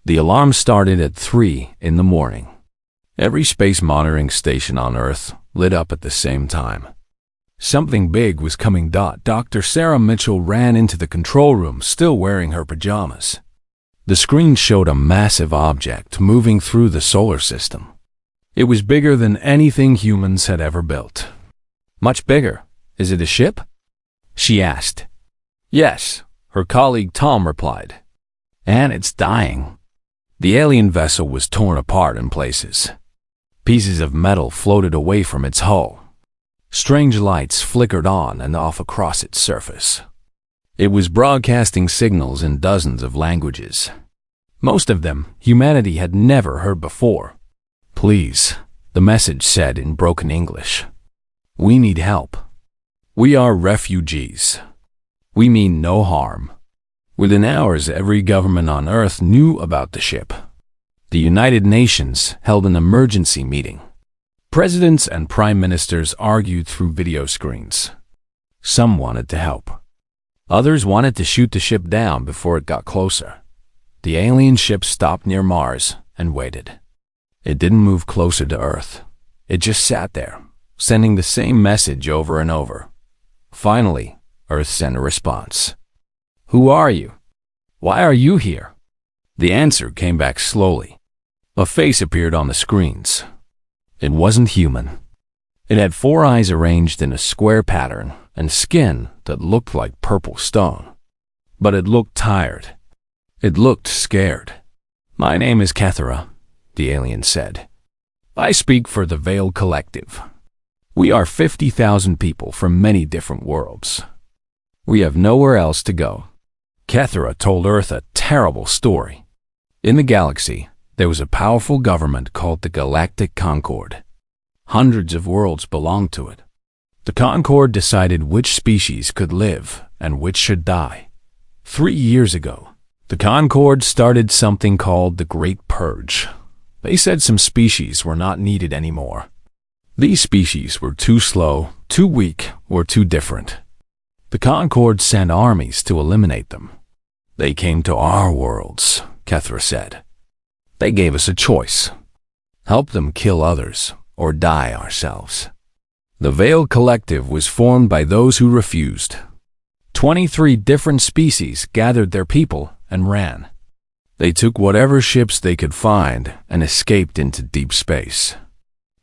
The alarm started at 3 in the morning. Every space monitoring station on Earth lit up at the same time. Something big was coming. Dr. Sarah Mitchell ran into the control room, still wearing her pajamas. The screen showed a massive object moving through the solar system. It was bigger than anything humans had ever built. Much bigger. Is it a ship? She asked. Yes, her colleague Tom replied. And it's dying. The alien vessel was torn apart in places. Pieces of metal floated away from its hull. Strange lights flickered on and off across its surface. It was broadcasting signals in dozens of languages. Most of them humanity had never heard before. Please, the message said in broken English. We need help. We are refugees. We mean no harm. Within hours, every government on Earth knew about the ship. The United Nations held an emergency meeting. Presidents and prime ministers argued through video screens. Some wanted to help. Others wanted to shoot the ship down before it got closer. The alien ship stopped near Mars and waited. It didn't move closer to Earth. It just sat there, sending the same message over and over. Finally, Earth sent a response. Who are you? Why are you here? The answer came back slowly. A face appeared on the screens. It wasn't human. It had 4 eyes arranged in a square pattern and skin that looked like purple stone. But it looked tired. It looked scared. My name is Kethera, the alien said. I speak for the Veiled Collective. We are 50,000 people from many different worlds. We have nowhere else to go. Kethera told Earth a terrible story. In the galaxy, there was a powerful government called the Galactic Concord. Hundreds of worlds belonged to it. The Concord decided which species could live and which should die. 3 years ago, the Concord started something called the Great Purge. They said some species were not needed anymore. These species were too slow, too weak, or too different. The Concord sent armies to eliminate them. They came to our worlds, Kethera said. They gave us a choice. Help them kill others or die ourselves. The Veiled Collective was formed by those who refused. 23 different species gathered their people and ran. They took whatever ships they could find and escaped into deep space.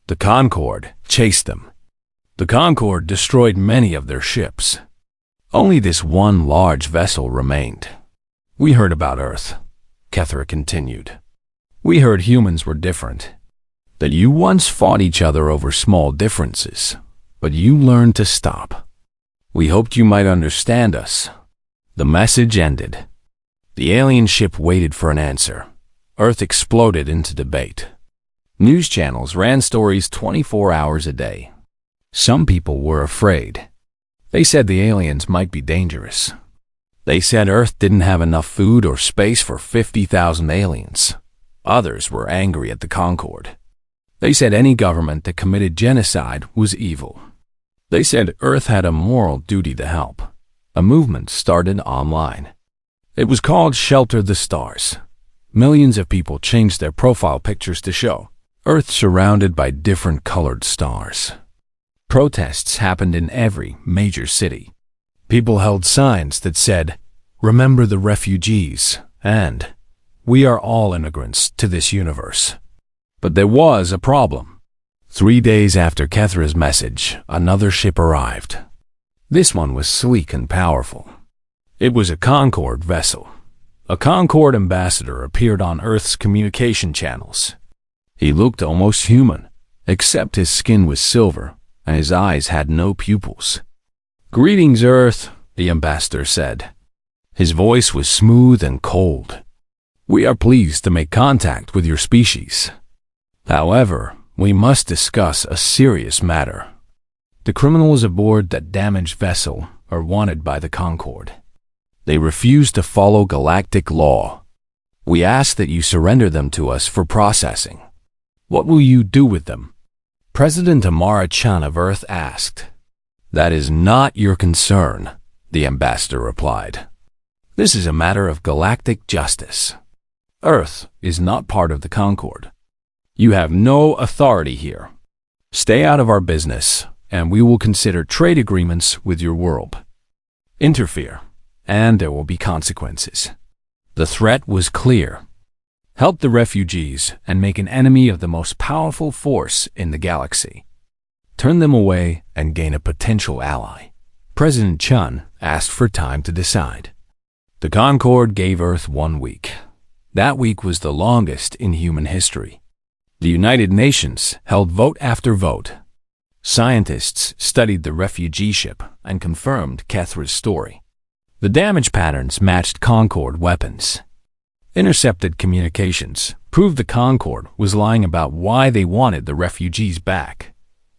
The Concord chased them. The Concord destroyed many of their ships. Only this one large vessel remained. We heard about Earth, Kethera continued. We heard humans were different, that you once fought each other over small differences, but you learned to stop. We hoped you might understand us. The message ended. The alien ship waited for an answer. Earth exploded into debate. News channels ran stories 24 hours a day. Some people were afraid. They said the aliens might be dangerous. They said Earth didn't have enough food or space for 50,000 aliens. Others were angry at the Concord. They said any government that committed genocide was evil. They said Earth had a moral duty to help. A movement started online. It was called Shelter the Stars. Millions of people changed their profile pictures to show Earth surrounded by different colored stars. Protests happened in every major city. People held signs that said, "Remember the refugees," and "We are all immigrants to this universe." But there was a problem. 3 days after Kethera's message, another ship arrived. This one was sleek and powerful. It was a Concord vessel. A Concord ambassador appeared on Earth's communication channels. He looked almost human, except his skin was silver and his eyes had no pupils. "Greetings, Earth," the ambassador said. His voice was smooth and cold. "We are pleased to make contact with your species. However, we must discuss a serious matter. The criminals aboard that damaged vessel are wanted by the Concord. They refuse to follow galactic law. We ask that you surrender them to us for processing. What will you do with them?" President Amara Chan of Earth asked. "That is not your concern," the ambassador replied. "This is a matter of galactic justice. Earth is not part of the Concord. You have no authority here. Stay out of our business, and we will consider trade agreements with your world. Interfere, and there will be consequences. The threat was clear. Help the refugees and make an enemy of the most powerful force in the galaxy. Turn them away and gain a potential ally. President Chun asked for time to decide. The Concord gave Earth 1 week. That week was the longest in human history. The United Nations held vote after vote. Scientists studied the refugee ship and confirmed Kethra's story. The damage patterns matched Concord weapons. Intercepted communications proved the Concord was lying about why they wanted the refugees back.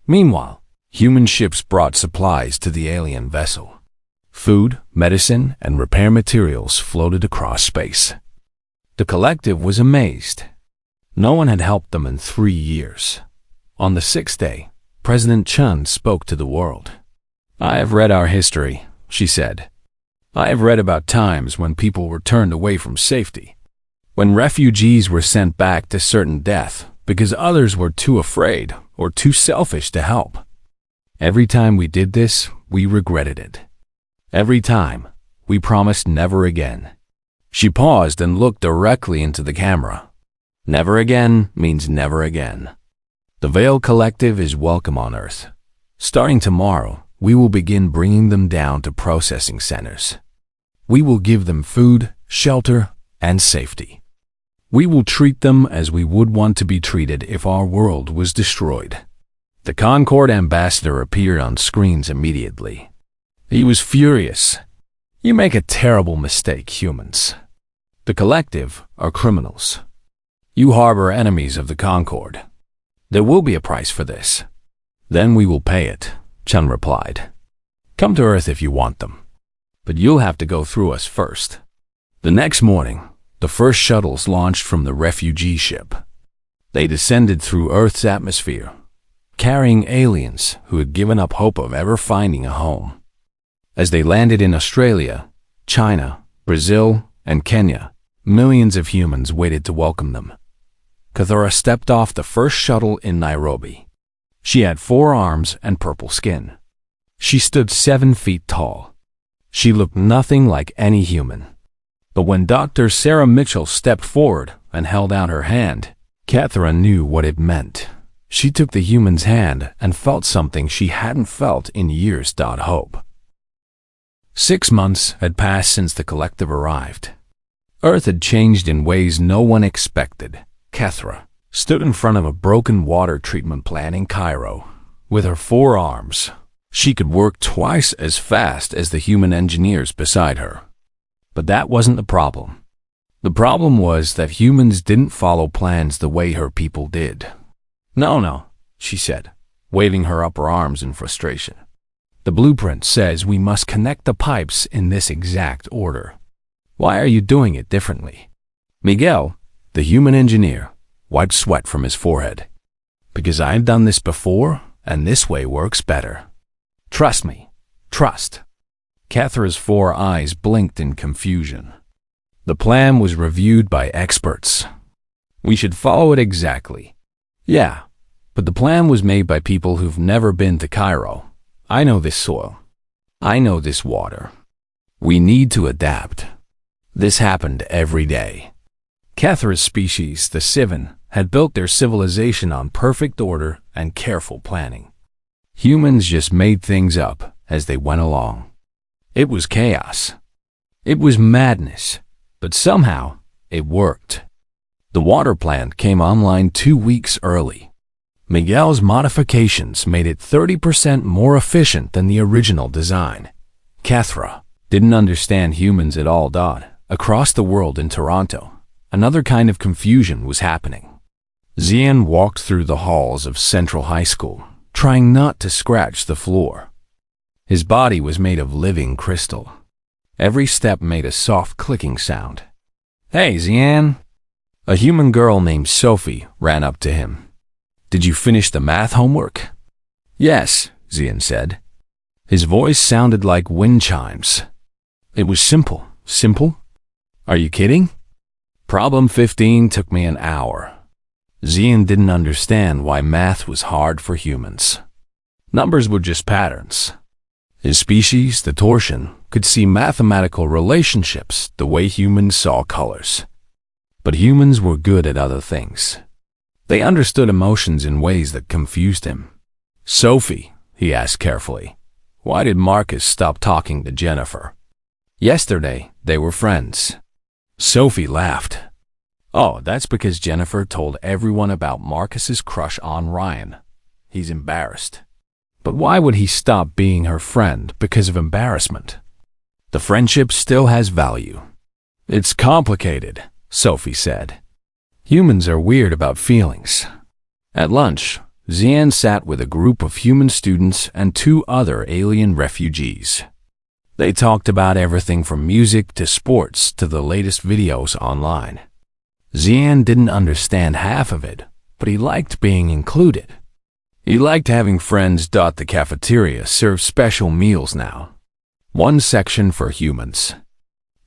Meanwhile, human ships brought supplies to the alien vessel. Food, medicine, and repair materials floated across space. The collective was amazed. No one had helped them in 3 years. On the 6th day, President Chun spoke to the world. "I have read our history," she said. "I have read about times when people were turned away from safety, when refugees were sent back to certain death because others were too afraid or too selfish to help. Every time we did this, we regretted it. Every time, we promised never again." She paused and looked directly into the camera. Never again means never again. The Veil Collective is welcome on Earth. Starting tomorrow, we will begin bringing them down to processing centers. We will give them food, shelter, and safety. We will treat them as we would want to be treated if our world was destroyed. The Concord ambassador appeared on screens immediately. He was furious. "You make a terrible mistake, humans. The collective are criminals. You harbor enemies of the Concord. There will be a price for this. Then we will pay it," Chun replied. "Come to Earth if you want them. But you'll have to go through us first." The next morning, the first shuttles launched from the refugee ship. They descended through Earth's atmosphere, carrying aliens who had given up hope of ever finding a home. As they landed in Australia, China, Brazil, and Kenya, millions of humans waited to welcome them. Kethra stepped off the first shuttle in Nairobi. She had 4 arms and purple skin. She stood 7 feet tall. She looked nothing like any human. But when Dr. Sarah Mitchell stepped forward and held out her hand, Kethra knew what it meant. She took the human's hand and felt something she hadn't felt in years. Hope. 6 months had passed since the collective arrived. Earth had changed in ways no one expected. Kethra stood in front of a broken water treatment plant in Cairo. With her 4 arms, she could work twice as fast as the human engineers beside her. But that wasn't the problem. The problem was that humans didn't follow plans the way her people did. No, she said, waving her upper arms in frustration. "The blueprint says we must connect the pipes in this exact order. Why are you doing it differently?" Miguel, the human engineer, wiped sweat from his forehead. "Because I've done this before, and this way works better. Trust me. Trust." Kethra's 4 eyes blinked in confusion. The plan was reviewed by experts. "We should follow it exactly." "Yeah, but the plan was made by people who've never been to Cairo. I know this soil. I know this water. We need to adapt." This happened every day. Kethra's species, the Sivan, had built their civilization on perfect order and careful planning. Humans just made things up as they went along. It was chaos. It was madness, but somehow it worked. The water plant came online 2 weeks early. Miguel's modifications made it 30% more efficient than the original design. Kethra didn't understand humans at all. Across the world in Toronto, another kind of confusion was happening. Xian walked through the halls of Central High School, trying not to scratch the floor. His body was made of living crystal. Every step made a soft clicking sound. "Hey, Xian!" A human girl named Sophie ran up to him. "Did you finish the math homework?" "Yes," Xian said. His voice sounded like wind chimes. "It was simple." "Simple? Are you kidding?" Problem 15 took me an hour. Xian didn't understand why math was hard for humans. Numbers were just patterns. His species, the Torsion, could see mathematical relationships the way humans saw colors. But humans were good at other things. They understood emotions in ways that confused him. Sophie, he asked carefully, why did Marcus stop talking to Jennifer? Yesterday, they were friends. Sophie laughed. Oh, that's because Jennifer told everyone about Marcus's crush on Ryan. He's embarrassed. But why would he stop being her friend because of embarrassment? The friendship still has value. It's complicated, Sophie said. Humans are weird about feelings. At lunch, Xian sat with a group of human students and 2 other alien refugees. They talked about everything from music to sports to the latest videos online. Xian didn't understand half of it, but he liked being included. He liked having friends. The cafeteria served special meals now. 1 section for humans.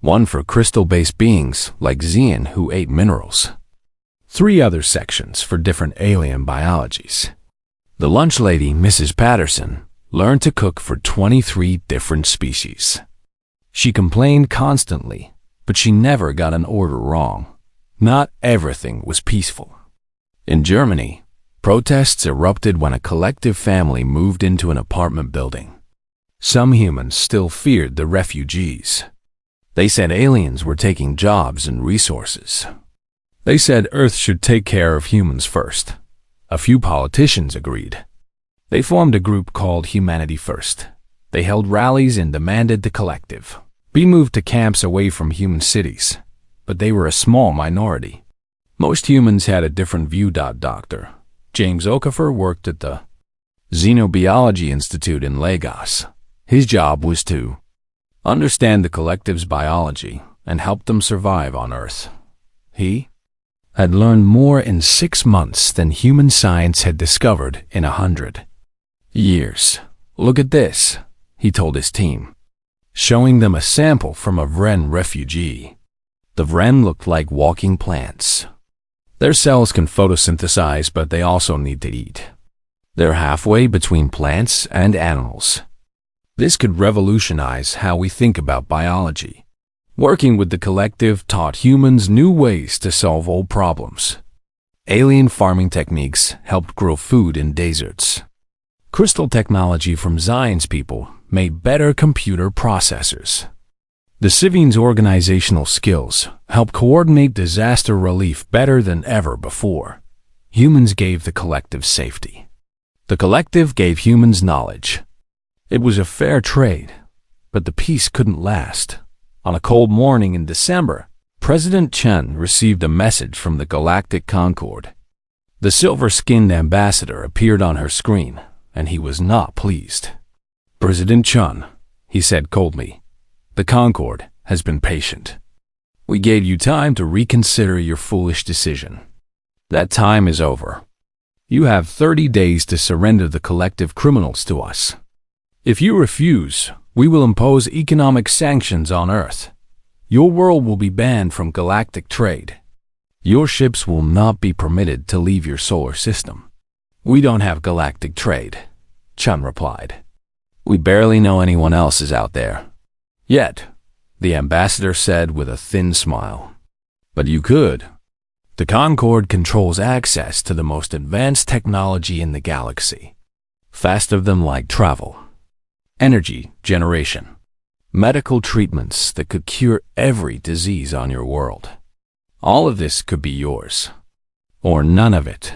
1 for crystal-based beings like Xian who ate minerals. 3 other sections for different alien biologies. The lunch lady, Mrs. Patterson, learned to cook for 23 different species. She complained constantly, but she never got an order wrong. Not everything was peaceful. In Germany, protests erupted when a collective family moved into an apartment building. Some humans still feared the refugees. They said aliens were taking jobs and resources. They said Earth should take care of humans first. A few politicians agreed. They formed a group called Humanity First. They held rallies and demanded the collective be moved to camps away from human cities. But they were a small minority. Most humans had a different view. Dr. James Okafor worked at the Xenobiology Institute in Lagos. His job was to understand the collective's biology and help them survive on Earth. He had learned more in 6 months than human science had discovered in 100 years. Look at this, he told his team, showing them a sample from a Vren refugee. The Vren looked like walking plants. Their cells can photosynthesize, but they also need to eat. They're halfway between plants and animals. This could revolutionize how we think about biology. Working with the collective taught humans new ways to solve old problems. Alien farming techniques helped grow food in deserts. Crystal technology from Zion's people made better computer processors. The Civians' organizational skills helped coordinate disaster relief better than ever before. Humans gave the collective safety. The collective gave humans knowledge. It was a fair trade, but the peace couldn't last. On a cold morning in December, President Chen received a message from the Galactic Concord. The silver-skinned ambassador appeared on her screen, and he was not pleased. President Chen, he said coldly, the Concord has been patient. We gave you time to reconsider your foolish decision. That time is over. You have 30 days to surrender the collective criminals to us. If you refuse, we will impose economic sanctions on Earth. Your world will be banned from galactic trade. Your ships will not be permitted to leave your solar system. We don't have galactic trade, Chun replied. We barely know anyone else is out there. Yet, the ambassador said with a thin smile. But you could. The Concord controls access to the most advanced technology in the galaxy. Faster than light travel. Energy generation. Medical treatments that could cure every disease on your world. All of this could be yours. Or none of it.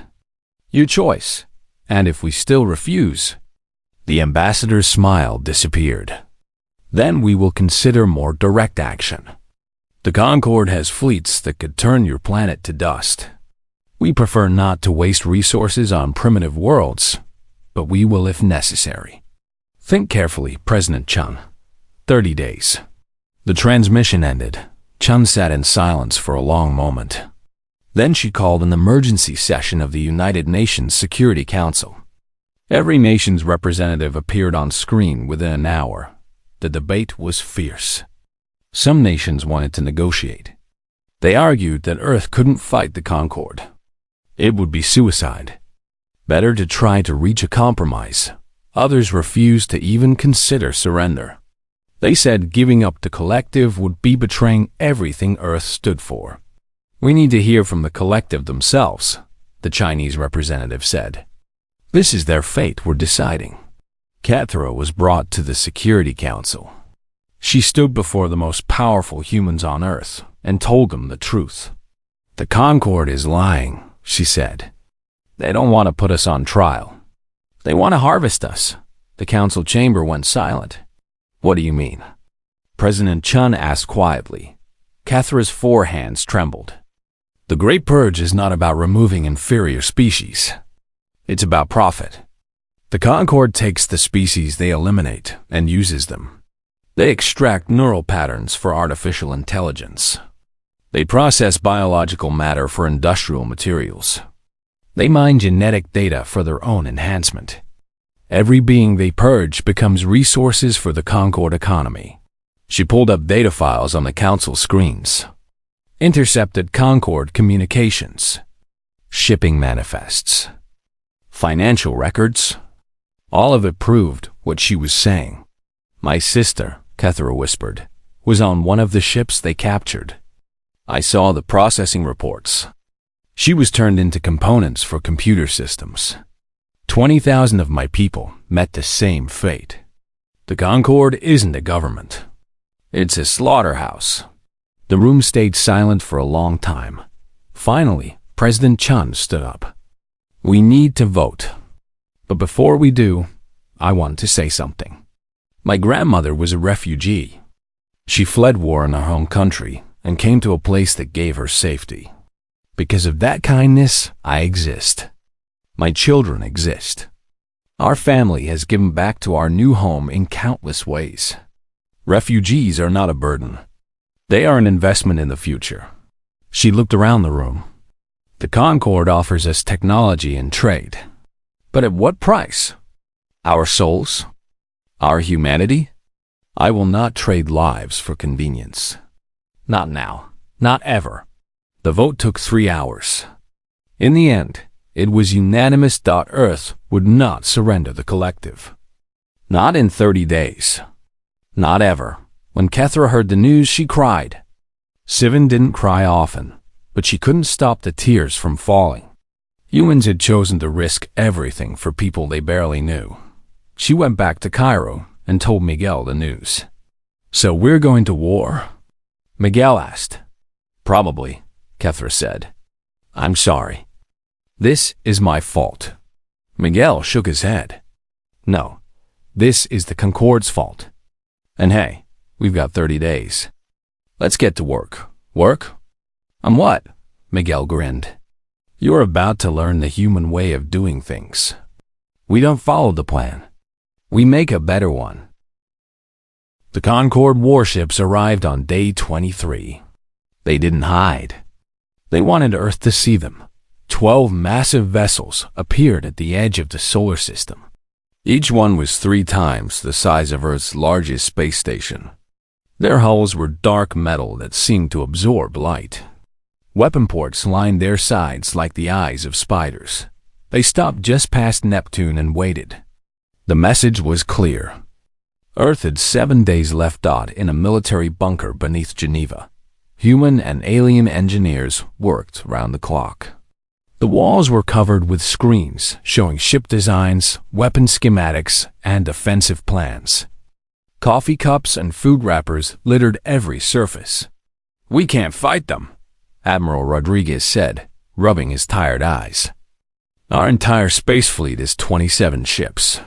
Your choice. And if we still refuse, the ambassador's smile disappeared. Then we will consider more direct action. The Concord has fleets that could turn your planet to dust. We prefer not to waste resources on primitive worlds, but we will if necessary. Think carefully, President Chun. 30 days. The transmission ended. Chun sat in silence for a long moment. Then she called an emergency session of the United Nations Security Council. Every nation's representative appeared on screen within an hour. The debate was fierce. Some nations wanted to negotiate. They argued that Earth couldn't fight the Concorde. It would be suicide. Better to try to reach a compromise. Others refused to even consider surrender. They said giving up the collective would be betraying everything Earth stood for. We need to hear from the collective themselves, the Chinese representative said. This is their fate we're deciding. Cathra was brought to the Security Council. She stood before the most powerful humans on Earth and told them the truth. The Concorde is lying, she said. They don't want to put us on trial. They want to harvest us. The council chamber went silent. What do you mean? President Chun asked quietly. Cathra's four hands trembled. The Great Purge is not about removing inferior species. It's about profit. The Concorde takes the species they eliminate and uses them. They extract neural patterns for artificial intelligence. They process biological matter for industrial materials. They mine genetic data for their own enhancement. Every being they purge becomes resources for the Concorde economy. She pulled up data files on the council screens. Intercepted Concorde communications. Shipping manifests. Financial records. All of it proved what she was saying. My sister, Cathra whispered, was on one of the ships they captured. I saw the processing reports. She was turned into components for computer systems. 20,000 of my people met the same fate. The Concorde isn't a government. It's a slaughterhouse. The room stayed silent for a long time. Finally, President Chun stood up. We need to vote. But before we do, I want to say something. My grandmother was a refugee. She fled war in her home country and came to a place that gave her safety. Because of that kindness, I exist. My children exist. Our family has given back to our new home in countless ways. Refugees are not a burden. They are an investment in the future. She looked around the room. The Concorde offers us technology and trade. But at what price? Our souls? Our humanity? I will not trade lives for convenience. Not now. Not ever. The vote took 3 hours. In the end, it was unanimous. Earth would not surrender the collective. Not in 30 days. Not ever. When Cathra heard the news, she cried. Sivan didn't cry often, but she couldn't stop the tears from falling. Humans had chosen to risk everything for people they barely knew. She went back to Cairo and told Miguel the news. So we're going to war? Miguel asked. Probably, Cathra said. I'm sorry. This is my fault. Miguel shook his head. No, this is the Concorde's fault. And hey, we've got 30 days. Let's get to work. Work? On what? Miguel grinned. You're about to learn the human way of doing things. We don't follow the plan. We make a better one. The Concorde warships arrived on day 23. They didn't hide. They wanted Earth to see them. 12 massive vessels appeared at the edge of the solar system. Each one was 3 times the size of Earth's largest space station. Their hulls were dark metal that seemed to absorb light. Weapon ports lined their sides like the eyes of spiders. They stopped just past Neptune and waited. The message was clear. Earth had 7 days left. In a military bunker beneath Geneva. Human and alien engineers worked round the clock. The walls were covered with screens showing ship designs, weapon schematics, and offensive plans. Coffee cups and food wrappers littered every surface. We can't fight them, Admiral Rodriguez said, rubbing his tired eyes. Our entire space fleet is 27 ships.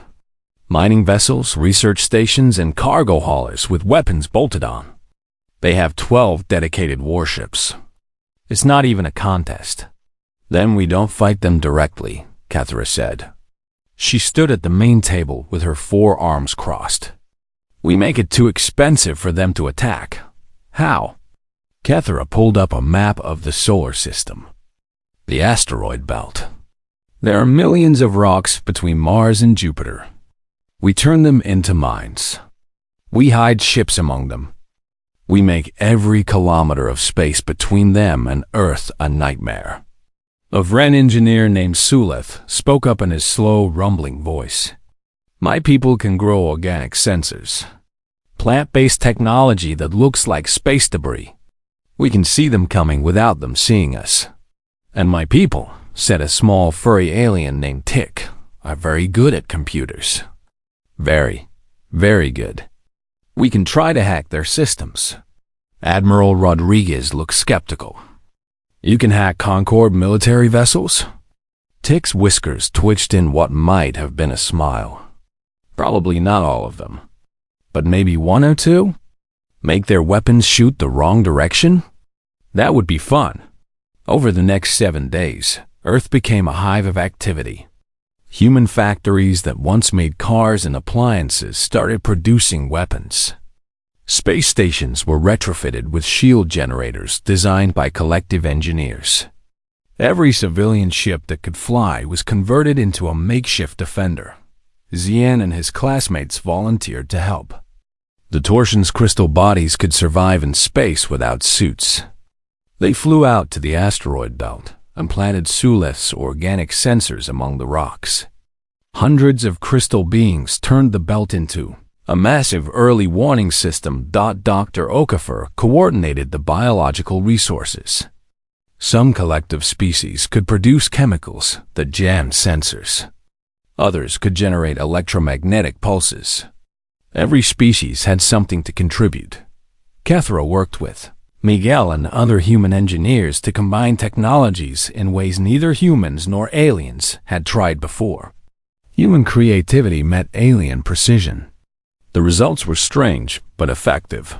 Mining vessels, research stations, and cargo haulers with weapons bolted on. They have 12 dedicated warships. It's not even a contest. Then we don't fight them directly, Cathra said. She stood at the main table with her 4 arms crossed. We make it too expensive for them to attack. How? Cathra pulled up a map of the solar system. The asteroid belt. There are millions of rocks between Mars and Jupiter. We turn them into mines. We hide ships among them. We make every kilometer of space between them and Earth a nightmare. A Vren engineer named Suleth spoke up in his slow, rumbling voice. My people can grow organic sensors. Plant-based technology that looks like space debris. We can see them coming without them seeing us. And my people, said a small furry alien named Tick, are very good at computers. Very, very good. We can try to hack their systems. Admiral Rodriguez looked skeptical. You can hack Concorde military vessels? Tick's whiskers twitched in what might have been a smile. Probably not all of them. But maybe one or two? Make their weapons shoot the wrong direction? That would be fun. Over the next 7 days, Earth became a hive of activity. Human factories that once made cars and appliances started producing weapons. Space stations were retrofitted with shield generators designed by collective engineers. Every civilian ship that could fly was converted into a makeshift defender. Zien and his classmates volunteered to help. The Torsion's crystal bodies could survive in space without suits. They flew out to the asteroid belt and planted Suleth's organic sensors among the rocks. Hundreds of crystal beings turned the belt into a massive early warning system. Dr. Okafor coordinated the biological resources. Some collective species could produce chemicals that jammed sensors. Others could generate electromagnetic pulses. Every species had something to contribute. Kethra worked with Miguel and other human engineers to combine technologies in ways neither humans nor aliens had tried before. Human creativity met alien precision. The results were strange but effective.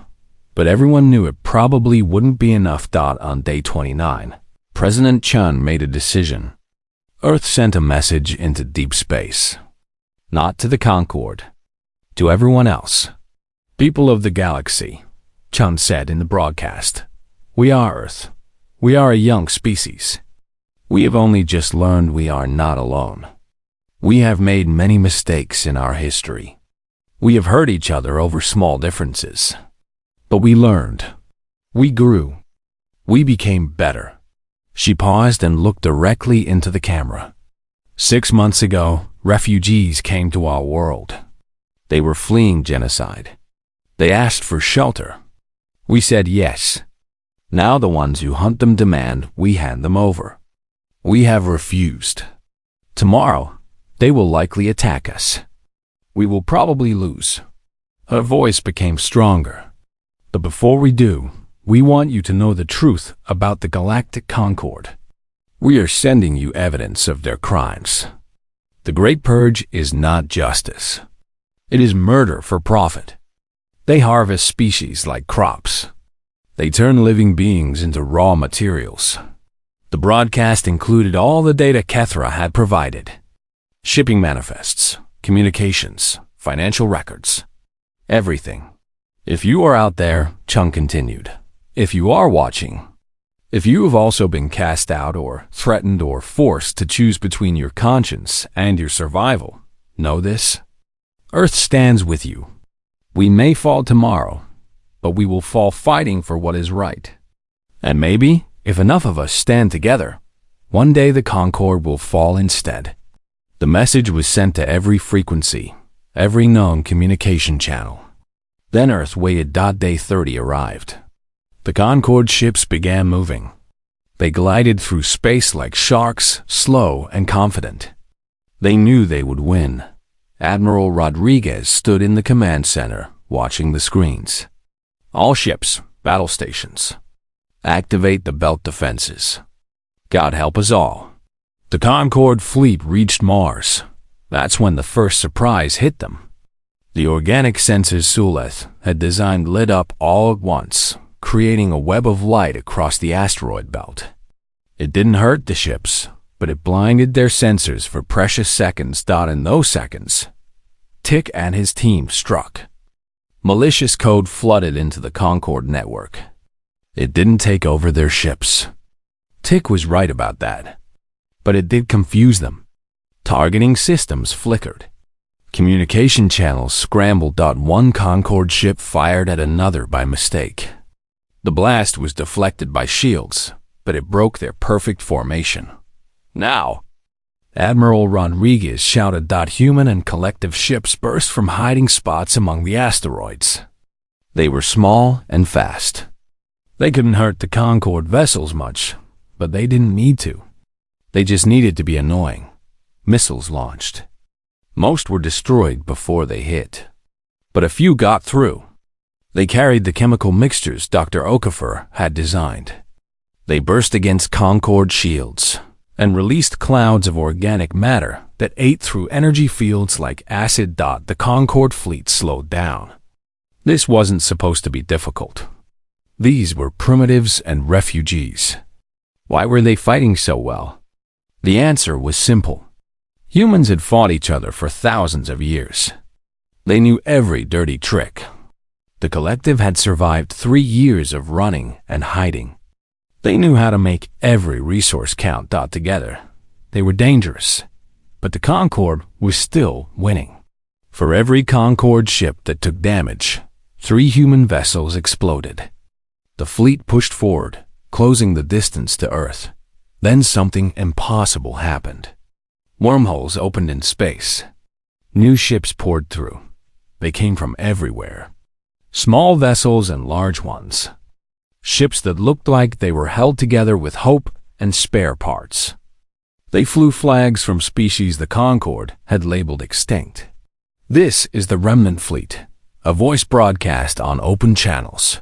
But everyone knew it probably wouldn't be enough. On day 29, President Chun made a decision. Earth sent a message into deep space. Not to the Concorde. To everyone else. People of the galaxy, Chun said in the broadcast. We are Earth. We are a young species. We have only just learned we are not alone. We have made many mistakes in our history. We have hurt each other over small differences. But we learned. We grew. We became better. She paused and looked directly into the camera. 6 months ago, refugees came to our world. They were fleeing genocide. They asked for shelter. We said yes. Now the ones who hunt them demand we hand them over. We have refused. Tomorrow, they will likely attack us. We will probably lose. Her voice became stronger. But before we do, we want you to know the truth about the Galactic Concorde. We are sending you evidence of their crimes. The Great Purge is not justice. It is murder for profit. They harvest species like crops. They turn living beings into raw materials. The broadcast included all the data Kethra had provided. Shipping manifests, communications, financial records. Everything. If you are out there, Chung continued, if you are watching, if you have also been cast out or threatened or forced to choose between your conscience and your survival, know this. Earth stands with you. We may fall tomorrow, but we will fall fighting for what is right. And maybe, if enough of us stand together, one day the Concorde will fall instead. The message was sent to every frequency, every known communication channel. Then Earth waited. Day 30 arrived. The Concorde ships began moving. They glided through space like sharks, slow and confident. They knew they would win. Admiral Rodriguez stood in the command center, watching the screens. All ships, battle stations. Activate the belt defenses. God help us all. The Concorde fleet reached Mars. That's when the first surprise hit them. The organic sensors Suleth had designed lit up all at once, creating a web of light across the asteroid belt. It didn't hurt the ships, but it blinded their sensors for precious seconds. In those seconds, Tick and his team struck. Malicious code flooded into the Concorde network. It didn't take over their ships. Tick was right about that. But it did confuse them. Targeting systems flickered. Communication channels scrambled. One Concorde ship fired at another by mistake. The blast was deflected by shields, but it broke their perfect formation. Now, Admiral Rodriguez shouted. Human and collective ships burst from hiding spots among the asteroids. They were small and fast. They couldn't hurt the Concorde vessels much, but they didn't need to. They just needed to be annoying. Missiles launched. Most were destroyed before they hit, but a few got through. They carried the chemical mixtures Dr. Okafor had designed. They burst against Concorde shields and released clouds of organic matter that ate through energy fields like acid. The Concorde fleet slowed down. This wasn't supposed to be difficult. These were primitives and refugees. Why were they fighting so well? The answer was simple. Humans had fought each other for thousands of years. They knew every dirty trick. The collective had survived 3 years of running and hiding. They knew how to make every resource count. Together, they were dangerous, but the Concorde was still winning. For every Concorde ship that took damage, 3 human vessels exploded. The fleet pushed forward, closing the distance to Earth. Then something impossible happened. Wormholes opened in space. New ships poured through. They came from everywhere. Small vessels and large ones. Ships that looked like they were held together with hope and spare parts. They flew flags from species the Concorde had labeled extinct. This is the Remnant Fleet, a voice broadcast on open channels.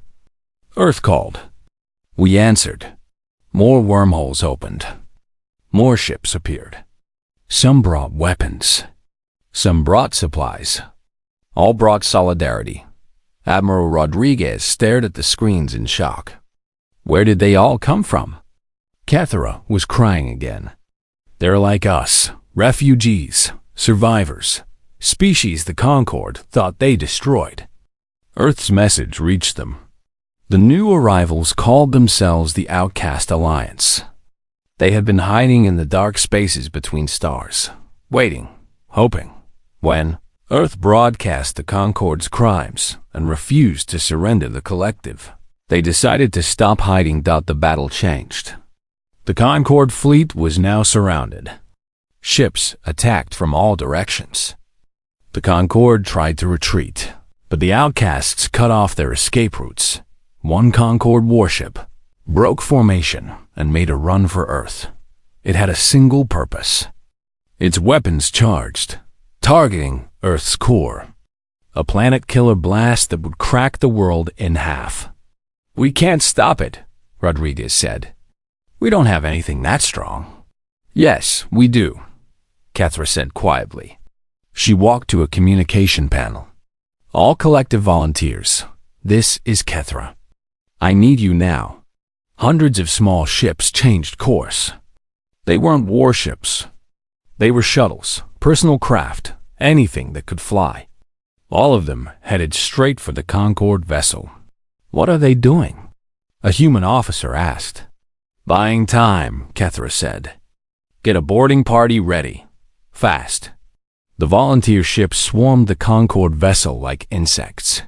Earth called. We answered. More wormholes opened. More ships appeared. Some brought weapons. Some brought supplies. All brought solidarity. Admiral Rodriguez stared at the screens in shock. Where did they all come from? Cathara was crying again. They're like us, refugees, survivors, species the Concorde thought they destroyed. Earth's message reached them. The new arrivals called themselves the Outcast Alliance. They had been hiding in the dark spaces between stars, waiting, hoping. When Earth broadcast the Concorde's crimes and refused to surrender the collective, they decided to stop hiding. The battle changed. The Concorde fleet was now surrounded. Ships attacked from all directions. The Concorde tried to retreat, but the outcasts cut off their escape routes. One Concorde warship broke formation and made a run for Earth. It had a single purpose. Its weapons charged, targeting Earth's core. A planet-killer blast that would crack the world in half. We can't stop it, Rodriguez said. We don't have anything that strong. Yes, we do, Cathara said quietly. She walked to a communication panel. All collective volunteers, this is Cathara. I need you now. Hundreds of small ships changed course. They weren't warships. They were shuttles, personal craft, anything that could fly. All of them headed straight for the Concorde vessel. What are they doing? A human officer asked. Buying time, Cathara said. Get a boarding party ready. Fast. The volunteer ships swarmed the Concorde vessel like insects.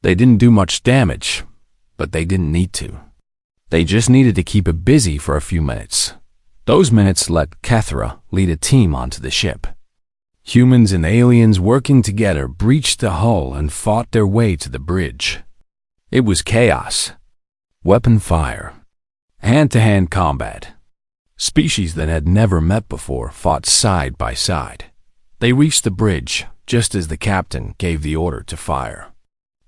They didn't do much damage, but they didn't need to. They just needed to keep it busy for a few minutes. Those minutes let Cathara lead a team onto the ship. Humans and aliens working together breached the hull and fought their way to the bridge. It was chaos. Weapon fire. Hand-to-hand combat. Species that had never met before fought side by side. They reached the bridge just as the captain gave the order to fire.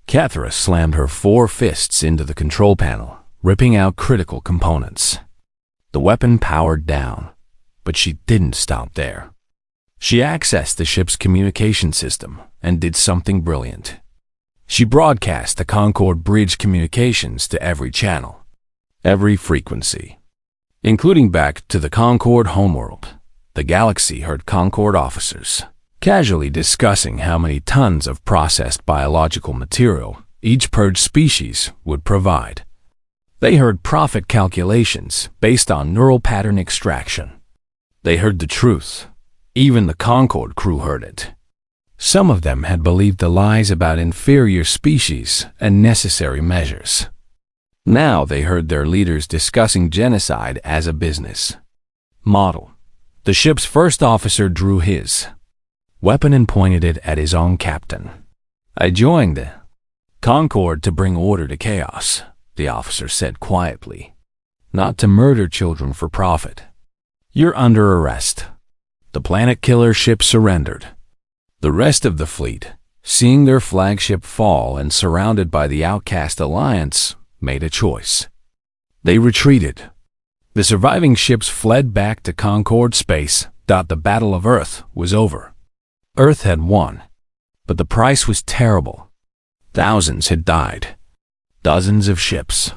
Cathara slammed her 4 fists into the control panel, ripping out critical components. The weapon powered down, but she didn't stop there. She accessed the ship's communication system and did something brilliant. She broadcast the Concorde bridge communications to every channel, every frequency, including back to the Concorde homeworld. The galaxy heard Concorde officers casually discussing how many tons of processed biological material each purged species would provide. They heard profit calculations based on neural pattern extraction. They heard the truth. Even the Concorde crew heard it. Some of them had believed the lies about inferior species and necessary measures. Now they heard their leaders discussing genocide as a business model. The ship's first officer drew his weapon and pointed it at his own captain. "I joined the Concord to bring order to chaos," the officer said quietly, "not to murder children for profit. You're under arrest." The planet killer ship surrendered. The rest of the fleet, seeing their flagship fall and surrounded by the Outcast Alliance, made a choice. They retreated. The surviving ships fled back to Concord space. The Battle of Earth was over. Earth had won, but the price was terrible. Thousands had died. Dozens of ships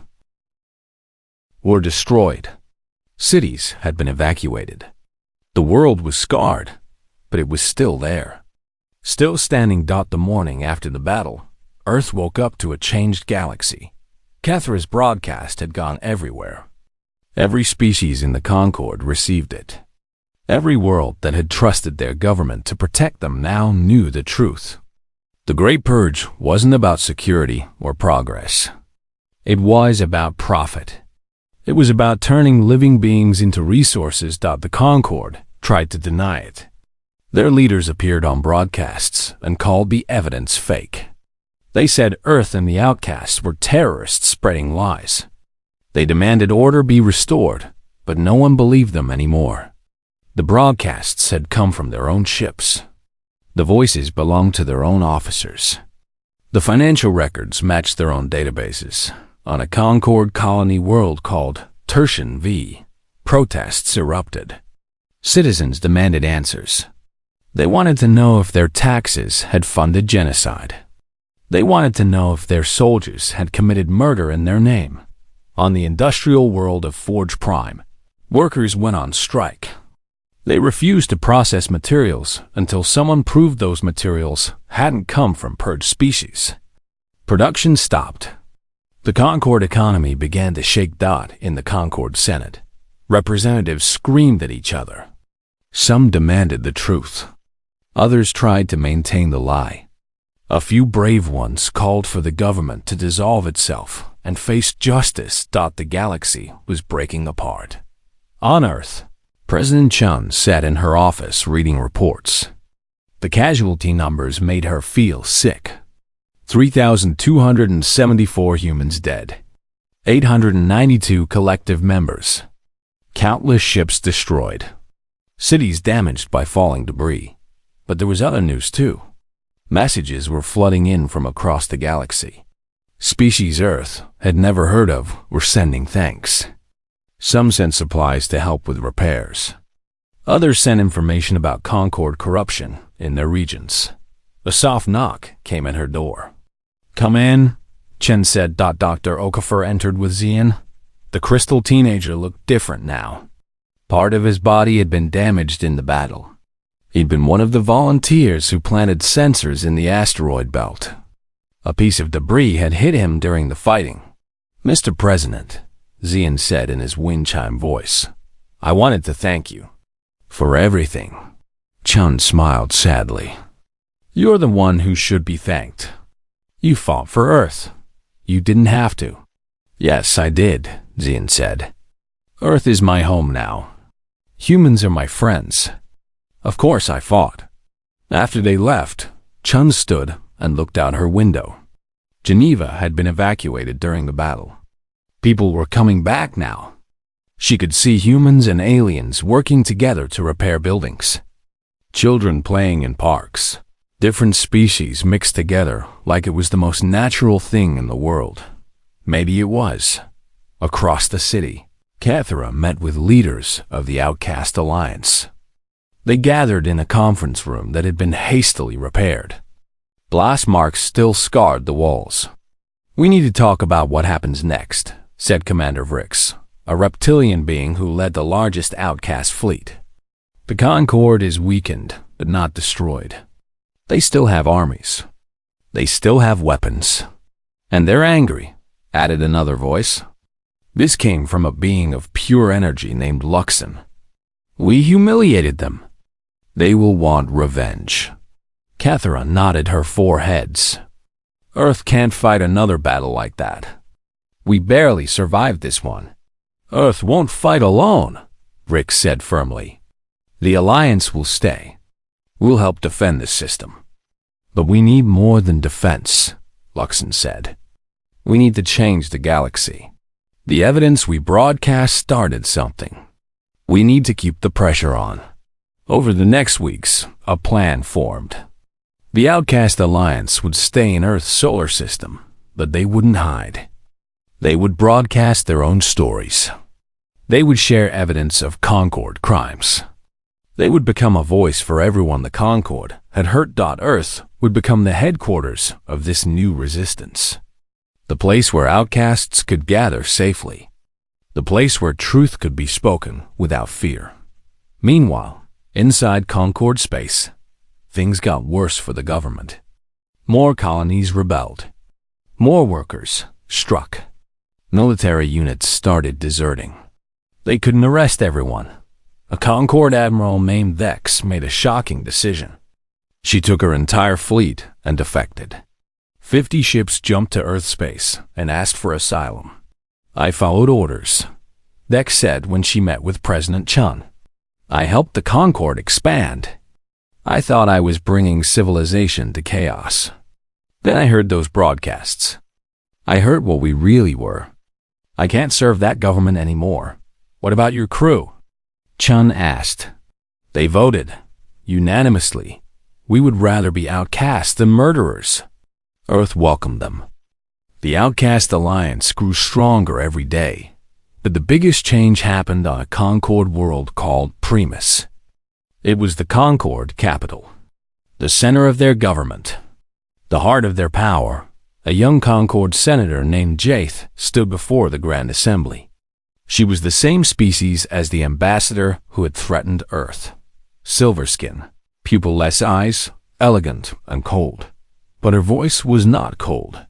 were destroyed. Cities had been evacuated. The world was scarred, but it was still there. Still standing. The morning after the battle, Earth woke up to a changed galaxy. Cathra's broadcast had gone everywhere. Every species in the Concord received it. Every world that had trusted their government to protect them now knew the truth. The Great Purge wasn't about security or progress. It was about profit. It was about turning living beings into resources. The Concord tried to deny it. Their leaders appeared on broadcasts and called the evidence fake. They said Earth and the Outcasts were terrorists spreading lies. They demanded order be restored, but no one believed them anymore. The broadcasts had come from their own ships. The voices belonged to their own officers. The financial records matched their own databases. On a Concord colony world called Tertian V, protests erupted. Citizens demanded answers. They wanted to know if their taxes had funded genocide. They wanted to know if their soldiers had committed murder in their name. On the industrial world of Forge Prime, workers went on strike. They refused to process materials until someone proved those materials hadn't come from purged species. Production stopped. The Concord economy began to shake. In the Concord Senate, representatives screamed at each other. Some demanded the truth. Others tried to maintain the lie. A few brave ones called for the government to dissolve itself and face justice. The galaxy was breaking apart. On Earth, President Chun sat in her office reading reports. The casualty numbers made her feel sick. 3,274 humans dead. 892 collective members. Countless ships destroyed. Cities damaged by falling debris. But there was other news too. Messages were flooding in from across the galaxy. Species Earth had never heard of were sending thanks. Some sent supplies to help with repairs. Others sent information about Concord corruption in their regions. A soft knock came at her door. "Come in," Chen said. Dr. Okafor entered with Xian. The crystal teenager looked different now. Part of his body had been damaged in the battle. He'd been one of the volunteers who planted sensors in the asteroid belt. A piece of debris had hit him during the fighting. "Mr. President," Xian said in his wind chime voice, "I wanted to thank you for everything." Chun smiled sadly. "You're the one who should be thanked. You fought for Earth. You didn't have to." "Yes, I did," Xian said. "Earth is my home now. Humans are my friends. Of course I fought." After they left, Chun stood and looked out her window. Geneva had been evacuated during the battle. People were coming back now. She could see humans and aliens working together to repair buildings. Children playing in parks. Different species mixed together like it was the most natural thing in the world. Maybe it was. Across the city, Cathra met with leaders of the Outcast Alliance. They gathered in a conference room that had been hastily repaired. Blast marks still scarred the walls. "We need to talk about what happens next," said Commander Vrix, a reptilian being who led the largest Outcast fleet. "The Concord is weakened, but not destroyed. They still have armies. They still have weapons. And they're angry," added another voice. This came from a being of pure energy named Luxon. "We humiliated them. They will want revenge." Cathra nodded her 4 heads. "Earth can't fight another battle like that. We barely survived this one. Earth won't fight alone, Rick said firmly. The Alliance will stay. We'll help defend this system. But we need more than defense, Luxon said. We need to change the galaxy. The evidence we broadcast started something. We need to keep the pressure on. Over the next weeks, a plan formed. The Outcast Alliance would stay in Earth's solar system, but they wouldn't hide. They would broadcast their own stories. They would share evidence of Concord crimes. They would become a voice for everyone the Concord had hurt. Earth would become the headquarters of this new resistance. The place where outcasts could gather safely. The place where truth could be spoken without fear. Meanwhile, inside Concord space, things got worse for the government. More colonies rebelled. More workers struck. Military units started deserting. They couldn't arrest everyone. A Concord admiral named Vex made a shocking decision. She took her entire fleet and defected. 50 ships jumped to Earth space and asked for asylum. I followed orders, Vex said when she met with President Chun. I helped the Concord expand. I thought I was bringing civilization to chaos. Then I heard those broadcasts. I heard what we really were. I can't serve that government anymore. What about your crew? Chun asked. They voted, unanimously. We would rather be outcasts than murderers. Earth welcomed them. The Outcast Alliance grew stronger every day, but the biggest change happened on a Concord world called Primus. It was the Concord capital, the center of their government, the heart of their power. A young Concord senator named Jaith stood before the Grand Assembly. She was the same species as the ambassador who had threatened Earth. Silver skin, pupil-less eyes, elegant and cold. But her voice was not cold.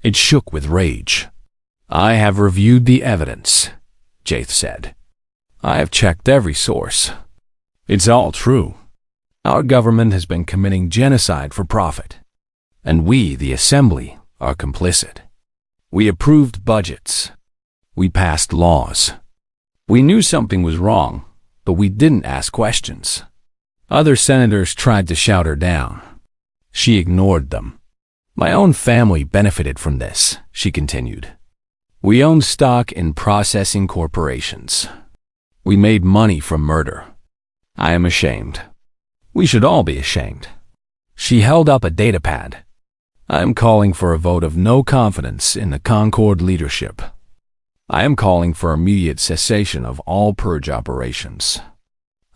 It shook with rage. I have reviewed the evidence, Jaith said. I have checked every source. It's all true. Our government has been committing genocide for profit. And we, the Assembly, are complicit. We approved budgets. We passed laws. We knew something was wrong, but we didn't ask questions. Other senators tried to shout her down. She ignored them. My own family benefited from this, she continued. We owned stock in processing corporations. We made money from murder. I am ashamed. We should all be ashamed. She held up a datapad. I am calling for a vote of no confidence in the Concord leadership. I am calling for immediate cessation of all purge operations.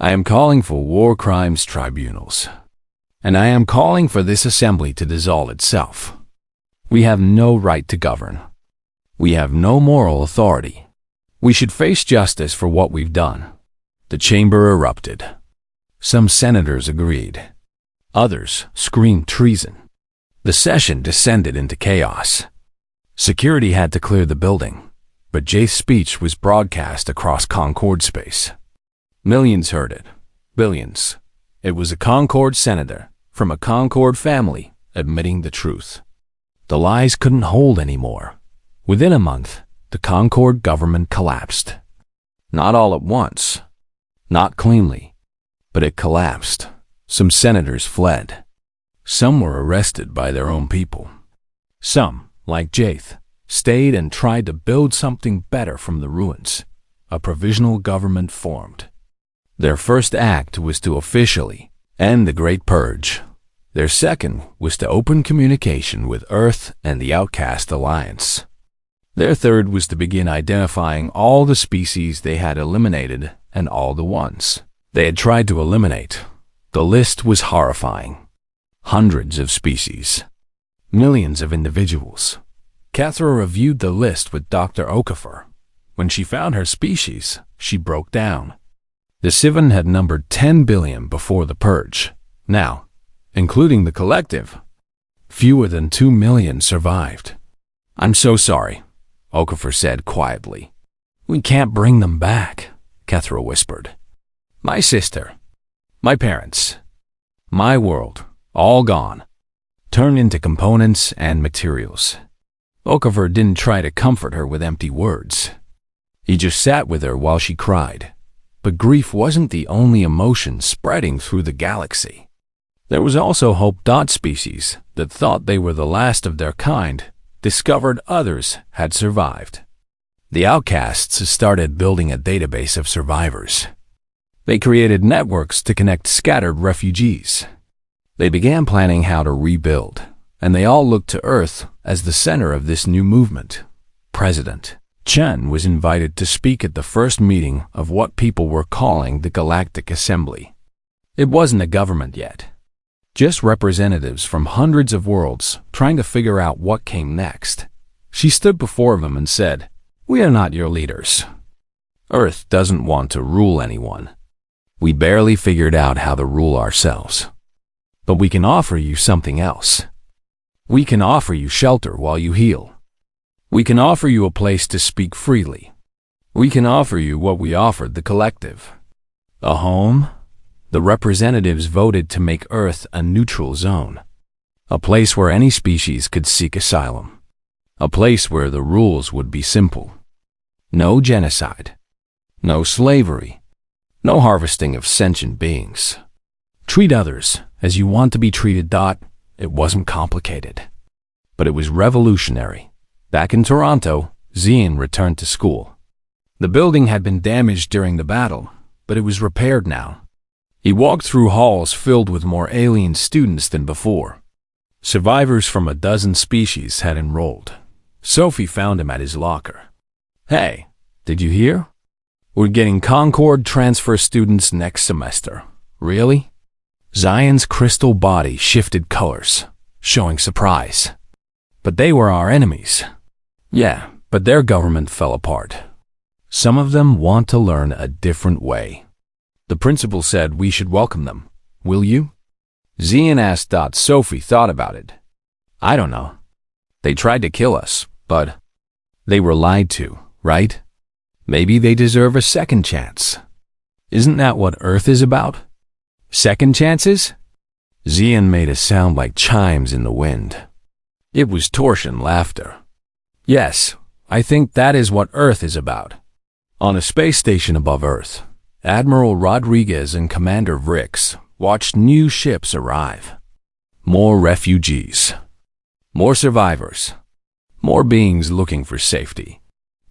I am calling for war crimes tribunals. And I am calling for this assembly to dissolve itself. We have no right to govern. We have no moral authority. We should face justice for what we've done. The chamber erupted. Some senators agreed. Others screamed treason. The session descended into chaos. Security had to clear the building, but Jaith's speech was broadcast across Concord space. Millions heard it. Billions. It was a Concord senator from a Concord family admitting the truth. The lies couldn't hold anymore. Within a month, the Concord government collapsed. Not all at once. Not cleanly. But it collapsed. Some senators fled. Some were arrested by their own people. Some, like Jaith, stayed and tried to build something better from the ruins. A provisional government formed. Their first act was to officially end the Great Purge. Their second was to open communication with Earth and the Outcast Alliance. Their third was to begin identifying all the species they had eliminated and all the ones they had tried to eliminate. The list was horrifying. Hundreds of species. Millions of individuals. Cathra reviewed the list with Dr. Okafor. When she found her species, she broke down. The Sivan had numbered 10 billion before the purge. Now, including the collective, fewer than 2 million survived. I'm so sorry, Okafor said quietly. We can't bring them back, Cathra whispered. My sister, my parents, my world, all gone, turned into components and materials. Okafor didn't try to comfort her with empty words. He just sat with her while she cried. But grief wasn't the only emotion spreading through the galaxy. There was also hope. Species that thought they were the last of their kind discovered others had survived. The outcasts started building a database of survivors. They created networks to connect scattered refugees. They began planning how to rebuild, and they all looked to Earth as the center of this new movement. President Chen was invited to speak at the first meeting of what people were calling the Galactic Assembly. It wasn't a government yet, just representatives from hundreds of worlds trying to figure out what came next. She stood before them and said, "We are not your leaders. Earth doesn't want to rule anyone. We barely figured out how to rule ourselves. But we can offer you something else. We can offer you shelter while you heal. We can offer you a place to speak freely. We can offer you what we offered the collective. A home." The representatives voted to make Earth a neutral zone. A place where any species could seek asylum. A place where the rules would be simple. No genocide. No slavery. No harvesting of sentient beings. Treat others as you want to be treated. It wasn't complicated. But it was revolutionary. Back in Toronto, Xian returned to school. The building had been damaged during the battle, but it was repaired now. He walked through halls filled with more alien students than before. Survivors from a dozen species had enrolled. Sophie found him at his locker. "Hey, did you hear? We're getting Concord transfer students next semester." "Really?" Xian's crystal body shifted colors, showing surprise. "But they were our enemies." "Yeah, but their government fell apart. Some of them want to learn a different way. The principal said we should welcome them. Will you?" Xian asked. Sophie thought about it. "I don't know. They tried to kill us, but they were lied to, right? Maybe they deserve a second chance. Isn't that what Earth is about? Second chances?" Xian made a sound like chimes in the wind. It was Torsion laughter. "Yes, I think that is what Earth is about." On a space station above Earth, Admiral Rodriguez and Commander Vrix watched new ships arrive. More refugees. More survivors. More beings looking for safety.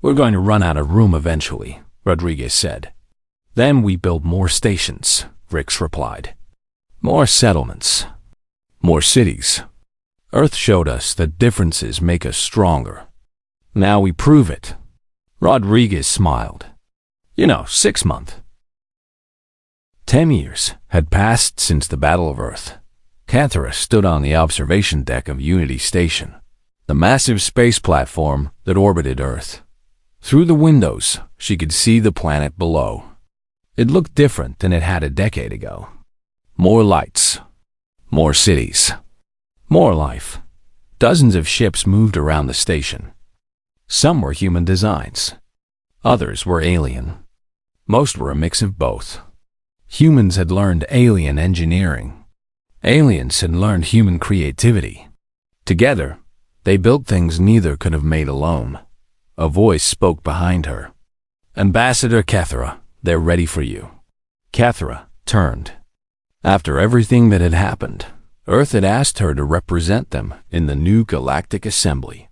"We're going to run out of room eventually," Rodriguez said. "Then we build more stations," Vrix replied. "More settlements. More cities. Earth showed us that differences make us stronger. Now we prove it." Rodriguez smiled. 6 months. 10 years had passed since the Battle of Earth. Cathara stood on the observation deck of Unity Station, the massive space platform that orbited Earth. Through the windows, she could see the planet below. It looked different than it had a decade ago. More lights. More cities. More life. Dozens of ships moved around the station. Some were human designs. Others were alien. Most were a mix of both. Humans had learned alien engineering. Aliens had learned human creativity. Together, they built things neither could have made alone. A voice spoke behind her. "Ambassador Cathara, they're ready for you." Cathara turned. After everything that had happened, Earth had asked her to represent them in the new Galactic Assembly.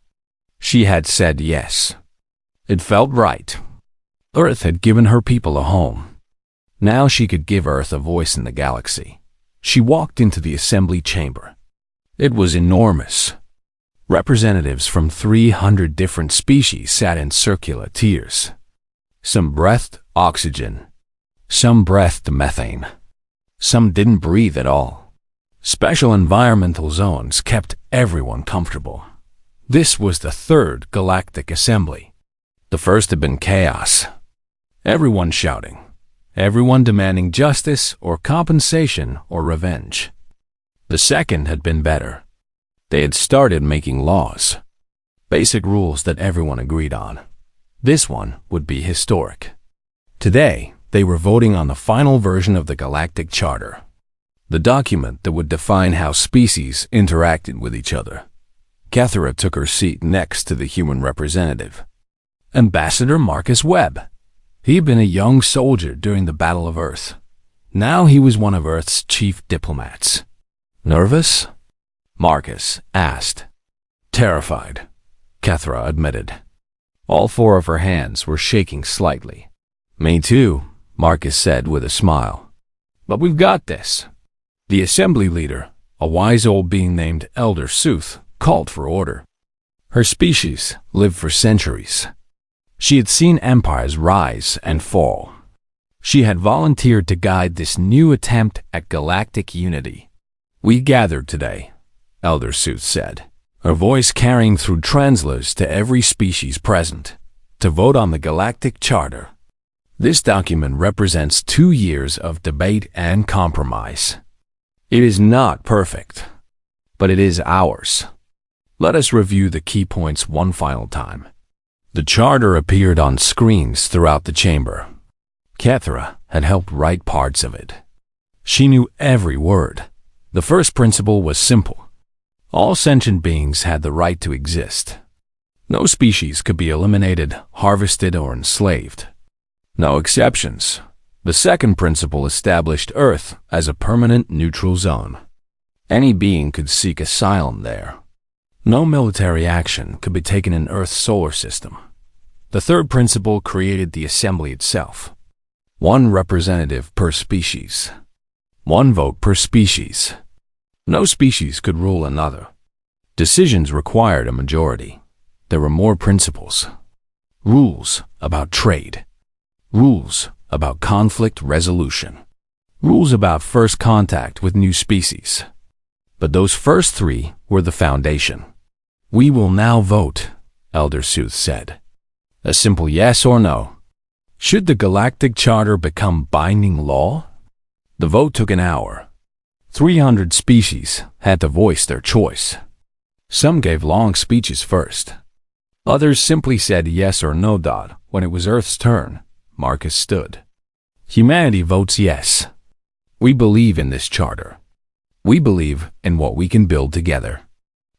She had said yes. It felt right. Earth had given her people a home. Now she could give Earth a voice in the galaxy. She walked into the assembly chamber. It was enormous. Representatives from 300 different species sat in circular tiers. Some breathed oxygen. Some breathed methane. Some didn't breathe at all. Special environmental zones kept everyone comfortable. This was the third Galactic Assembly. The first had been chaos. Everyone shouting. Everyone demanding justice or compensation or revenge. The second had been better. They had started making laws. Basic rules that everyone agreed on. This one would be historic. Today, they were voting on the final version of the Galactic Charter. The document that would define how species interacted with each other. Cathera took her seat next to the human representative, Ambassador Marcus Webb. He had been a young soldier during the Battle of Earth. Now he was one of Earth's chief diplomats. Nervous? Marcus asked. Terrified, Cathera admitted. All four of her hands were shaking slightly. Me too, Marcus said with a smile. But we've got this. The assembly leader, a wise old being named Elder Sooth, called for order. Her species lived for centuries. She had seen empires rise and fall. She had volunteered to guide this new attempt at galactic unity. We gathered today, Elder Sooth said, her voice carrying through translators to every species present, to vote on the Galactic Charter. This document represents 2 years of debate and compromise. It is not perfect, but it is ours. Let us review the key points one final time. The charter appeared on screens throughout the chamber. Cathera had helped write parts of it. She knew every word. The first principle was simple. All sentient beings had the right to exist. No species could be eliminated, harvested, or enslaved. No exceptions. The second principle established Earth as a permanent neutral zone. Any being could seek asylum there. No military action could be taken in Earth's solar system. The third principle created the assembly itself. 1 representative per species. 1 vote per species. No species could rule another. Decisions required a majority. There were more principles. Rules about trade. Rules about conflict resolution. Rules about first contact with new species. But those first 3 were the foundation. We will now vote, Elder Sooth said. A simple yes or no. Should the Galactic Charter become binding law? The vote took an hour. 300 species had to voice their choice. Some gave long speeches first. Others simply said yes or no. When it was Earth's turn, Marcus stood. Humanity votes yes. We believe in this charter. We believe in what we can build together.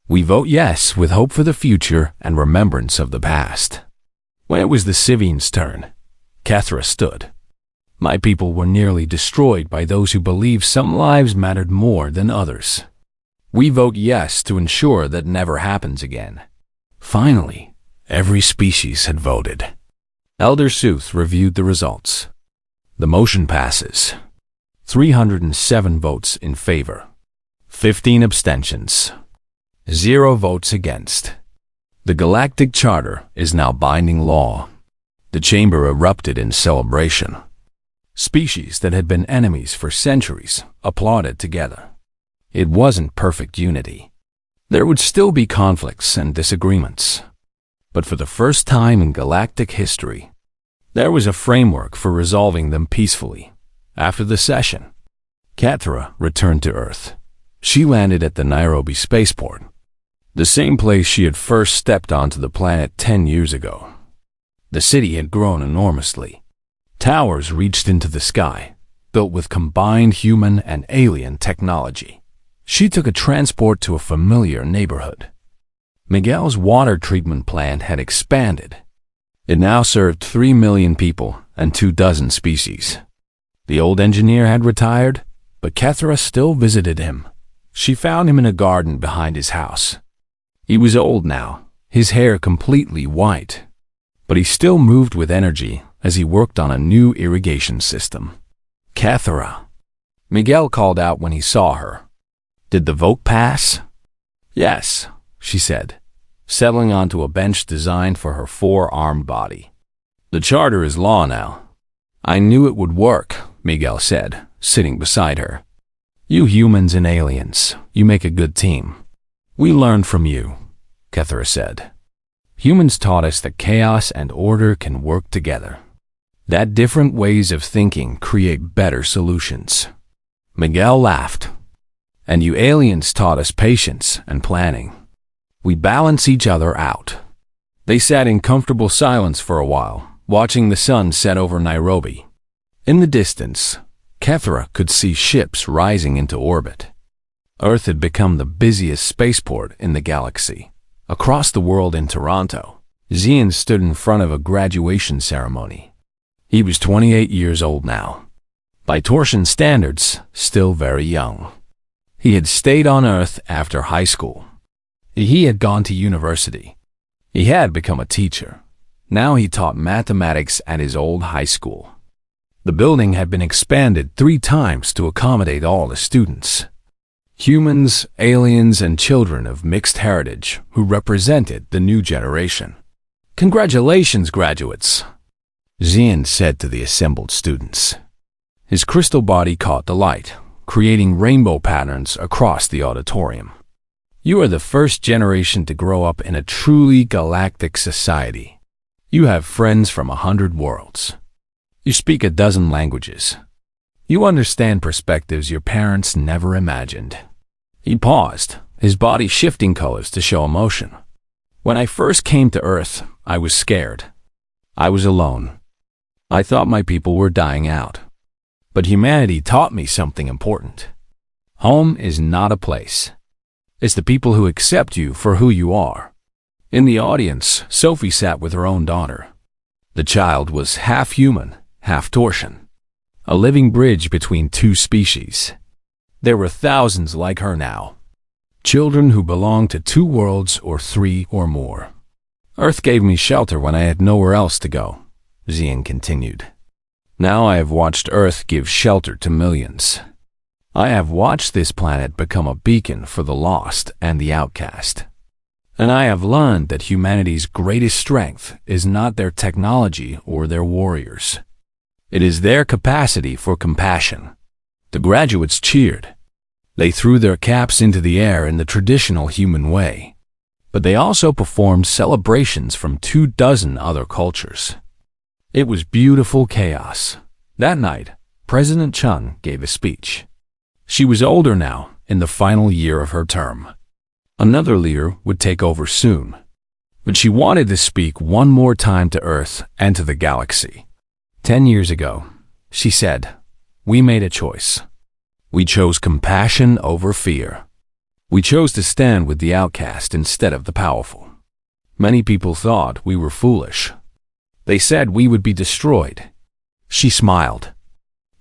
We vote yes with hope for the future and remembrance of the past. When it was the Sivians' turn, Cathera stood. My people were nearly destroyed by those who believed some lives mattered more than others. We vote yes to ensure that never happens again. Finally, every species had voted. Elder Sooth reviewed the results. The motion passes. 307 votes in favor. 15 abstentions. 0 votes against. The Galactic Charter is now binding law. The chamber erupted in celebration. Species that had been enemies for centuries applauded together. It wasn't perfect unity. There would still be conflicts and disagreements. But for the first time in galactic history, there was a framework for resolving them peacefully. After the session, Cathera returned to Earth. She landed at the Nairobi spaceport, the same place she had first stepped onto the planet 10 years ago. The city had grown enormously. Towers reached into the sky, built with combined human and alien technology. She took a transport to a familiar neighborhood. Miguel's water treatment plant had expanded. It now served 3 million people and 24 species. The old engineer had retired, but Cathera still visited him. She found him in a garden behind his house. He was old now, his hair completely white, but he still moved with energy as he worked on a new irrigation system. Cathera. Miguel called out when he saw her. Did the vote pass? Yes, she said, settling onto a bench designed for her 4-armed body. The charter is law now. I knew it would work, Miguel said, sitting beside her. You humans and aliens, you make a good team. We learned from you, Cathera said. Humans taught us that chaos and order can work together. That different ways of thinking create better solutions. Miguel laughed. And you aliens taught us patience and planning. We balance each other out. They sat in comfortable silence for a while, watching the sun set over Nairobi. In the distance, Cathera could see ships rising into orbit. Earth had become the busiest spaceport in the galaxy. Across the world in Toronto, Zian stood in front of a graduation ceremony. He was 28 years old now. By Torsian standards, still very young. He had stayed on Earth after high school. He had gone to university. He had become a teacher. Now he taught mathematics at his old high school. The building had been expanded 3 times to accommodate all the students. Humans, aliens, and children of mixed heritage who represented the new generation. "Congratulations, graduates," Zian said to the assembled students. His crystal body caught the light, creating rainbow patterns across the auditorium. "You are the first generation to grow up in a truly galactic society. You have friends from 100 worlds. You speak a dozen languages. You understand perspectives your parents never imagined." He paused, his body shifting colors to show emotion. "When I first came to Earth, I was scared. I was alone. I thought my people were dying out. But humanity taught me something important. Home is not a place. It's the people who accept you for who you are." In the audience, Sophie sat with her own daughter. The child was half human, half Torsian, a living bridge between 2 species. There were thousands like her now, children who belonged to 2 worlds or 3 or more. "Earth gave me shelter when I had nowhere else to go," Zian continued. "Now I have watched Earth give shelter to millions. I have watched this planet become a beacon for the lost and the outcast. And I have learned that humanity's greatest strength is not their technology or their warriors. It is their capacity for compassion." The graduates cheered. They threw their caps into the air in the traditional human way. But they also performed celebrations from 24 other cultures. It was beautiful chaos. That night, President Chun gave a speech. She was older now, in the final year of her term. Another leader would take over soon. But she wanted to speak one more time to Earth and to the galaxy. 10 years ago, she said, "We made a choice. We chose compassion over fear. We chose to stand with the outcast instead of the powerful. Many people thought we were foolish. They said we would be destroyed." She smiled.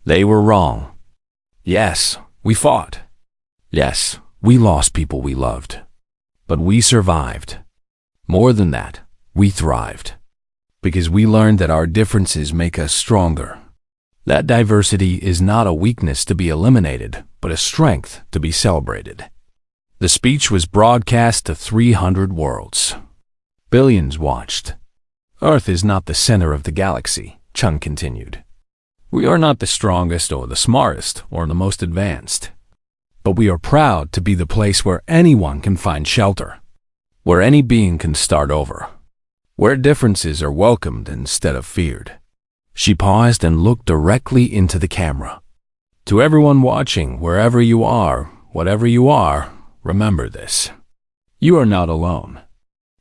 "They were wrong. Yes, we fought. Yes, we lost people we loved. But we survived. More than that, we thrived. Because we learned that our differences make us stronger. That diversity is not a weakness to be eliminated, but a strength to be celebrated." The speech was broadcast to 300 worlds. Billions watched. "Earth is not the center of the galaxy," Chun continued. "We are not the strongest or the smartest or the most advanced. But we are proud to be the place where anyone can find shelter, where any being can start over, where differences are welcomed instead of feared." She paused and looked directly into the camera. "To everyone watching, wherever you are, whatever you are, remember this. You are not alone.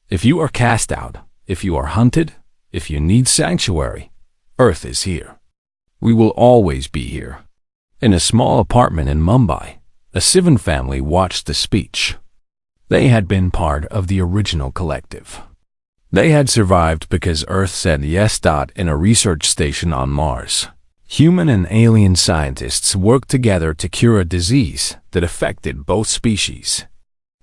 If you are cast out, if you are hunted, if you need sanctuary, Earth is here. We will always be here." In a small apartment in Mumbai, a Sivan family watched the speech. They had been part of the original collective. They had survived because Earth said yes. In a research station on Mars, human and alien scientists worked together to cure a disease that affected both species.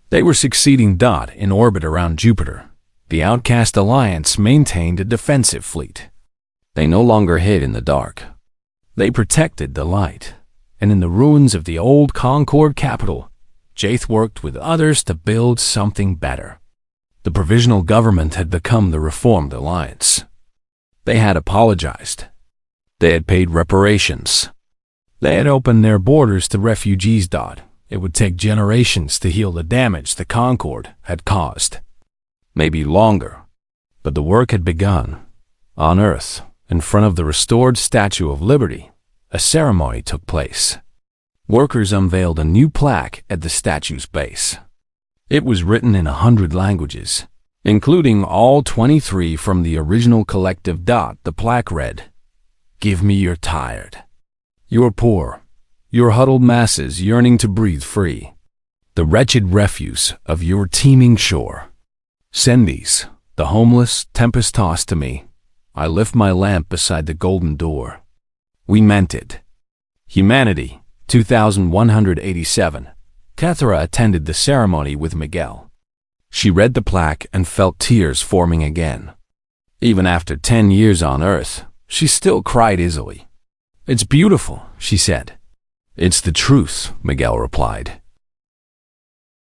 They were succeeding. In orbit around Jupiter, the Outcast Alliance maintained a defensive fleet. They no longer hid in the dark. They protected the light. And in the ruins of the old Concord capital, Jaith worked with others to build something better. The provisional government had become the Reformed Alliance. They had apologized. They had paid reparations. They had opened their borders to refugees. It would take generations to heal the damage the Concord had caused. Maybe longer. But the work had begun. On Earth, in front of the restored Statue of Liberty, a ceremony took place. Workers unveiled a new plaque at the statue's base. It was written in 100 languages, including all 23 from the original collective. The plaque read, "Give me your tired, your poor, your huddled masses yearning to breathe free, the wretched refuse of your teeming shore. Send these, the homeless, tempest-tossed to me. I lift my lamp beside the golden door. We meant it. Humanity, 2187. Cathara attended the ceremony with Miguel. She read the plaque and felt tears forming again. Even after 10 years on Earth, she still cried easily. It's beautiful, she said. It's the truth, Miguel replied.